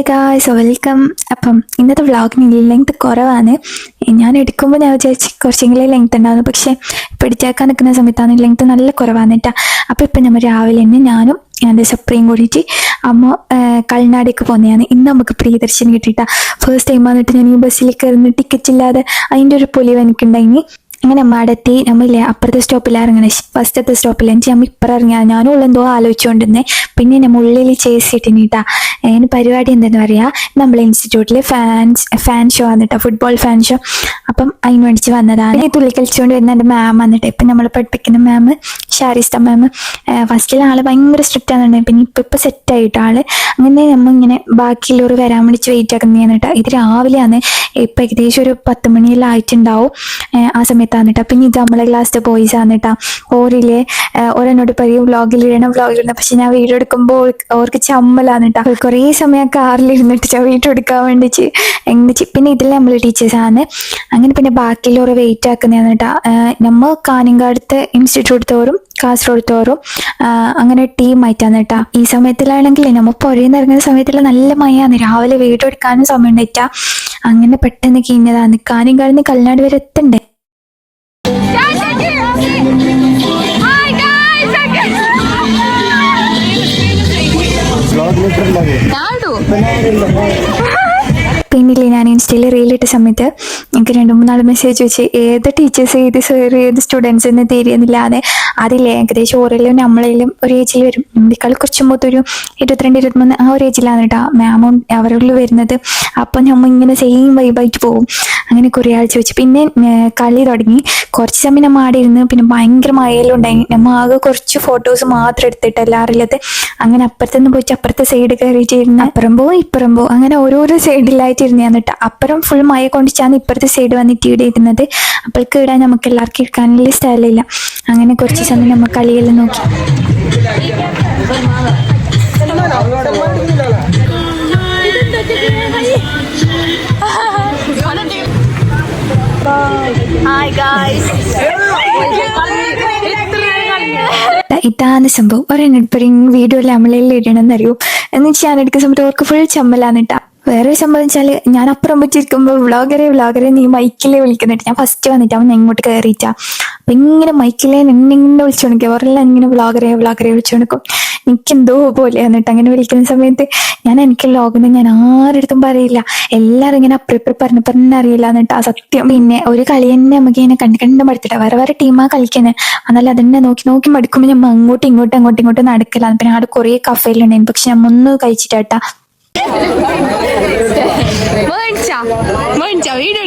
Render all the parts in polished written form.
Guys welcome. അപ്പം ഇന്നത്തെ വ്ളോഗിന് length കുറവാണ്. ഞാൻ എടുക്കുമ്പോൾ ഞാൻ വിചാരിച്ച് കുറച്ചെങ്കിലും ലെങ്ത് ഉണ്ടാകുന്നു, പക്ഷേ ഇപ്പോൾ എടുത്തേക്കാൻ നിൽക്കുന്ന സമയത്താണ് ലെങ്ത് നല്ല കുറവാണ് കേട്ടോ. അപ്പോൾ ഇപ്പം നമ്മൾ രാവിലെ തന്നെ ഞാനും എൻ്റെ സപ്രയും കൂടിയിട്ട് അമ്മ കളിനാടേക്ക് പോകുന്നതാണ്. ഇന്ന് നമുക്ക് പ്രിയദർശിനി കിട്ടിയിട്ടാ. ഫസ്റ്റ് ടൈം വന്നിട്ട് ഞാൻ ഈ ബസ്സിൽ കയറുന്ന ടിക്കറ്റ് ഇല്ലാതെ അതിൻ്റെ ഒരു പൊലിവ് എനിക്കുണ്ടായിനി. അങ്ങനെ അമ്മ അവിടെ എത്തി. നമ്മളില്ലേ അപ്പുറത്തെ സ്റ്റോപ്പിൽ ഇറങ്ങണേ, ഫസ്റ്റത്തെ സ്റ്റോപ്പിൽ എനിക്ക് അമ്മ ഇപ്പുറം ഇറങ്ങിയാൽ ഞാനും ഉള്ളെന്തോ ആലോചിച്ചുകൊണ്ടിരുന്നേ. പിന്നെ നമ്മൾ ഉള്ളിൽ ചേസിട്ടിട്ടാ അതിന് പരിപാടി എന്തെന്ന് പറയാ, നമ്മളെ ഇൻസ്റ്റിറ്റ്യൂട്ടിൽ ഫാൻ ഷോ വന്നിട്ടാ, ഫുട്ബോൾ ഫാൻ ഷോ. അപ്പം അതിന് വേണ്ടിച്ച് വന്നതാണ്. ഈ തുള്ളി കളിച്ചുകൊണ്ട് വരുന്ന എൻ്റെ മാം വന്നിട്ട്, ഇപ്പം നമ്മൾ പഠിപ്പിക്കുന്ന മാം ഷാരിസ്ത മാം. ഫസ്റ്റിൽ ആള് ഭയങ്കര സ്ട്രിക്റ്റ് ആണെന്നുണ്ടെങ്കിൽ പിന്നെ ഇപ്പം സെറ്റായിട്ട് ആള്. അങ്ങനെ നമ്മൾ ഇങ്ങനെ ബാക്കിയുള്ളവർ വരാൻ വേണ്ടിച്ച് വെയിറ്റ് ആക്കുന്നതാണ് കേട്ടോ. ഇത് രാവിലെയാണ്, ഇപ്പം ഏകദേശം ഒരു 10 മണിയെല്ലാം ആയിട്ടുണ്ടാവും. ആ സമയത്താണ് കേട്ടോ. പിന്നെ ഇത് നമ്മളെ ക്ലാസ്സിലെ ബോയ്സ് ആണ് കേട്ടോ. ഓരിലെ ഓരെന്നോട് പറയും വ്ളോഗിലിടണം. പക്ഷെ ഞാൻ വീഡിയോ എടുക്കുമ്പോൾ അവർക്ക് ചമ്മലാണ് കേട്ടോ. കുറേ സമയം കാറിലിരുന്നിട്ട് വീഡിയോ എടുക്കാൻ വേണ്ടിച്ച് എങ്ങനെ. പിന്നെ ഇതിൽ നമ്മൾ ടീച്ചേഴ്സാണ്. അങ്ങനെ പിന്നെ ബാക്കിയുള്ളവർ വെയിറ്റ് ആക്കുന്നതാണ് കേട്ടോ. നമ്മൾ കാനിങ്ങാടത്തെ ഇൻസ്റ്റിറ്റ്യൂട്ട് തോറും കാസർഗോഡ് തോറും അങ്ങനെ ടീമായിട്ടാണ് കേട്ടോ. ഈ സമയത്തിലാണെങ്കിൽ നമ്മൾ പുറയുന്ന ഇറങ്ങുന്ന സമയത്തുള്ള നല്ല മഴയാണ്. രാവിലെ വീഡിയോ എടുക്കാനും സമയം ഉണ്ടായിട്ടാ. അങ്ങനെ പെട്ടെന്ന് കഴിഞ്ഞതാണ്. കാനിങ്ങാടിന്ന് കൽനാട് വരെ എത്തണ്ടേ. പിന്നില്ലേ ഞാൻ ഇൻസ്റ്റയിൽ റീലിട്ട സമയത്ത് എനിക്ക് 2-3 മെസ്സേജ് വെച്ച് ഏത് ടീച്ചേഴ്സ്, ഏത് സർ, ഏത് സ്റ്റുഡൻസ് എന്ന് തിരിയുന്നില്ലാതെ. അതില്ലേ ഏകദേശം ഓരെല്ലാം നമ്മളെല്ലാം ഒരു ഏജിൽ വരും. നമ്മളെക്കാൾ കുറച്ച് മുമ്പത്തൊരു 22-23 ആ ഒരു ഏജിലാണ് കേട്ടോ മാമും അവരുള്ളിൽ വരുന്നത്. അപ്പം നമ്മൾ ഇങ്ങനെ സെയിം വൈബായിട്ട് പോകും. അങ്ങനെ കുറേ ആഴ്ച വെച്ച് പിന്നെ കളി തുടങ്ങി. കുറച്ച് സമയം നമ്മൾ ആടെ ഇരുന്ന്. പിന്നെ ഭയങ്കര മഴയെല്ലാം ഉണ്ടായി. നമ്മൾ ആകെ കുറച്ച് ഫോട്ടോസ് മാത്രം എടുത്തിട്ട് എല്ലാവരില്ലത്. അങ്ങനെ അപ്പുറത്തുനിന്ന് പോയിട്ട് അപ്പുറത്തെ സൈഡ് കയറിയിട്ടിരുന്ന് അപ്പുറം പോവും ഇപ്പുറം പോവും. അങ്ങനെ ഓരോരോ സൈഡിലായിട്ട് ഇരുന്നാണ് കേട്ടോ. അപ്പുറം ഫുൾ മഴ കൊണ്ടിച്ചാണ് ഇപ്പുറത്തെ സൈഡ് വന്നിട്ട് ഇവിടെ ഇരുന്നത്. അപ്പോഴേക്ക് ഇടാൻ നമുക്ക് എല്ലാവർക്കും ഇരിക്കാനുള്ള സ്ഥലമില്ല. അങ്ങനെ കുറച്ച് സമയം നമ്മൾ കളിയെല്ലാം നോക്കി. ഇതാണ് സംഭവം. ഒരെണ്ണം വീഡിയോയിൽ നമ്മളെല്ലാം ഇടണമെന്നറിയും എന്ന് വെച്ചാൽ ഞാൻ എടുക്കുന്ന സമയത്ത് അവർക്ക് ഫുൾ ചമ്മലാണ് കേട്ടാ. വേറെ സംഭവം വെച്ചാൽ ഞാൻ അപ്പുറം വെച്ചിരിക്കുമ്പോൾ വ്ളോഗറെ നീ മൈക്കിലേ വിളിക്കുന്നുണ്ട്. ഞാൻ ഫസ്റ്റ് വന്നിട്ട് അവൻ ഇങ്ങോട്ട് കയറിയിട്ടാ. അപ്പം ഇങ്ങനെ മൈക്കിലേ എന്നെ വിളിച്ചു കൊടുക്കുക. അവരെല്ലാം ഇങ്ങനെ വ്ളോഗറെ വിളിച്ചു കൊടുക്കും. എനിക്കെന്തോ പോലെ എന്നിട്ട് അങ്ങനെ വിളിക്കുന്ന സമയത്ത് എനിക്ക് വ്ളോഗൊന്നും ഞാൻ ആരുടെ പറയില്ല. എല്ലാവരും ഇങ്ങനെ പറഞ്ഞ അറിയില്ല എന്നിട്ട് ആ സത്യം. പിന്നെ ഒരു കളി തന്നെ നമുക്ക് ഇങ്ങനെ കണ്ട് മടുത്തിട്ടാ. വേറെ ടീമാ കളിക്കുന്നത്. എന്നാലും അതെന്നെ നോക്കി മടുക്കുമ്പോൾ നമ്മൾ അങ്ങോട്ടും നടക്കലാണ്. പിന്നെ അവിടെ കുറേ കഫേലുണ്ടായിരുന്നു. പക്ഷെ ഞാൻ ഒന്ന് കഴിച്ചിട്ടാ. വീഡിയോ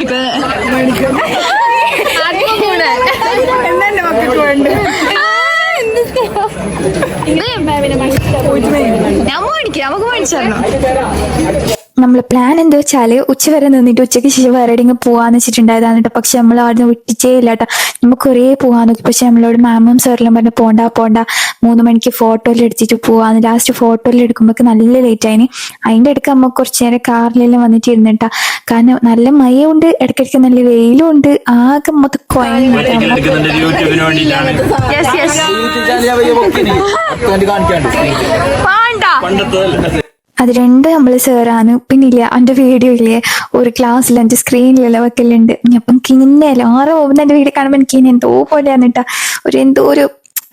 നമുക്ക് മേടിച്ചു. നമ്മളെ പ്ലാൻ എന്താ വെച്ചാൽ ഉച്ചവരെ നിന്നിട്ട് ഉച്ചയ്ക്ക് ശേഷം വേറെ എവിടെയെങ്കിലും പോകാന്ന് വെച്ചിട്ടുണ്ടായതാണ് കേട്ടോ. പക്ഷെ നമ്മൾ ആദ്യം വിട്ടിച്ചേ ഇല്ല കേട്ടോ. നമുക്ക് കുറേ പോകാൻ നോക്കി. പക്ഷെ നമ്മളോട് മാമും സാറെല്ലാം പറഞ്ഞു പോണ്ട 3 മണിക്ക് ഫോട്ടോയിൽ എടുത്തിട്ട് പോവാന്ന്. ലാസ്റ്റ് ഫോട്ടോയിൽ എടുക്കുമ്പോഴേക്ക് നല്ല ലേറ്റ് ആയിന്. അതിൻ്റെ ഇടയ്ക്ക് നമ്മൾ കുറച്ച് നേരം കാറിലെല്ലാം വന്നിട്ട് ഇരുന്നിട്ടാ. കാരണം നല്ല മഴയുണ്ട്, ഇടയ്ക്കിടയ്ക്ക് നല്ല വെയിലും ഉണ്ട്. ആകെ മൊത്തം അത് രണ്ടും നമ്മൾ സാറാണ്. പിന്നെ ഇല്ല എൻ്റെ വീഡിയോ ഇല്ലേ ഒരു ക്ലാസ്സിൽ എൻ്റെ സ്ക്രീനിലെല്ലാം വെക്കലുണ്ട്. അപ്പം കിന്നെ എല്ലാവരും പോകുന്ന എൻ്റെ വീഡിയോ കാണുമ്പോൾ എനിക്ക് എന്തോ പോലെയാണ് കേട്ടോ. എന്തോ ഒരു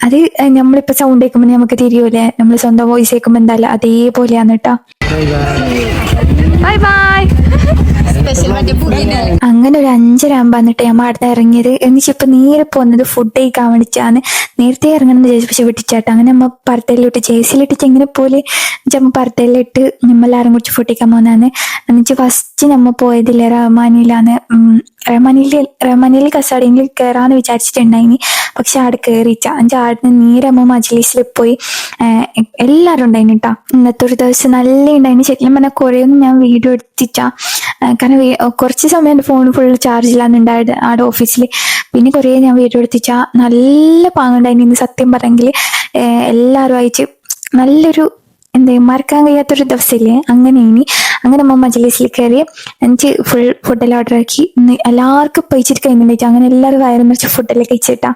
അത് നമ്മളിപ്പോൾ സൗണ്ട് കേൾക്കുമ്പോൾ നമുക്ക് തിരിയൂലേ, നമ്മൾ സ്വന്തം വോയിസ് കേൾക്കുമ്പോൾ എന്തായാലും അതേപോലെയാണ് കേട്ടോ. Bye bye. അങ്ങനെ ഒരു 5:30 വന്നിട്ട് നമ്മൾ അവിടെ ഇറങ്ങിയത്. എന്നിട്ടിപ്പോ നേരെ പോകുന്നത് ഫുഡ് കഴിക്കാൻ വേണ്ടിച്ചാണ്. നേരത്തെ ഇറങ്ങണം എന്ന് ചോദിച്ചു, പക്ഷെ വിട്ടിച്ചാട്ടോ. അങ്ങനെ നമ്മൾ പർദ്ദയിലിട്ട് ജേസിലിട്ടിട്ട് എങ്ങനെ പോലെ നമ്മൾ പർദ്ദയിലിട്ട് നമ്മളെല്ലാവരും കുറിച്ച് ഫുഡ് കഴിക്കാൻ പോകുന്നതാണ്. എന്നിട്ട് ഫസ്റ്റ് നമ്മൾ പോയതില്ലേ റഹ്മാനിയിലാണ്. റഹ്മാനിയിൽ കസാടിയിൽ കയറാന്ന് വിചാരിച്ചിട്ടുണ്ടായിനി. പക്ഷെ അവിടെ കയറിച്ച അവിടെ നേരമ്മ മജ്ലിസിൽ പോയി. എല്ലാവരും ഉണ്ടായിന് കേട്ടോ. ഇന്നത്തെ ഒരു ദിവസം നല്ല ഉണ്ടായിന്. ശരിക്കും പറഞ്ഞാൽ കുറേയൊന്നും ഞാൻ വീഡിയോ എടുത്തിട്ടാ. കാരണം കുറച്ച് സമയം എൻ്റെ ഫോൺ ഫുൾ ചാർജിലാണ് ഉണ്ടായത് അവിടെ ഓഫീസിൽ. പിന്നെ കുറേ ഞാൻ വീഡിയോ എടുത്തിച്ചാ നല്ല പാങ്ങുണ്ടായിന്. ഇന്ന് സത്യം പറഞ്ഞെങ്കിൽ എല്ലാവരും അയച്ച് നല്ലൊരു മറക്കാൻ കഴിയാത്തൊരു ദിവസമില്ലേ അങ്ങനെ. അങ്ങനെ നമ്മൾ മജ്ലിസിൽ കയറി എനിക്ക് ഫുൾ ഫുഡെല്ലാം ഓർഡർ ആക്കി. എല്ലാവർക്കും പൈച്ചിട്ട് കഴിയുന്നുണ്ടായിട്ട് അങ്ങനെ എല്ലാവരും വയറ് നിറച്ച് ഫുഡെല്ലാം കഴിച്ചിട്ടാ.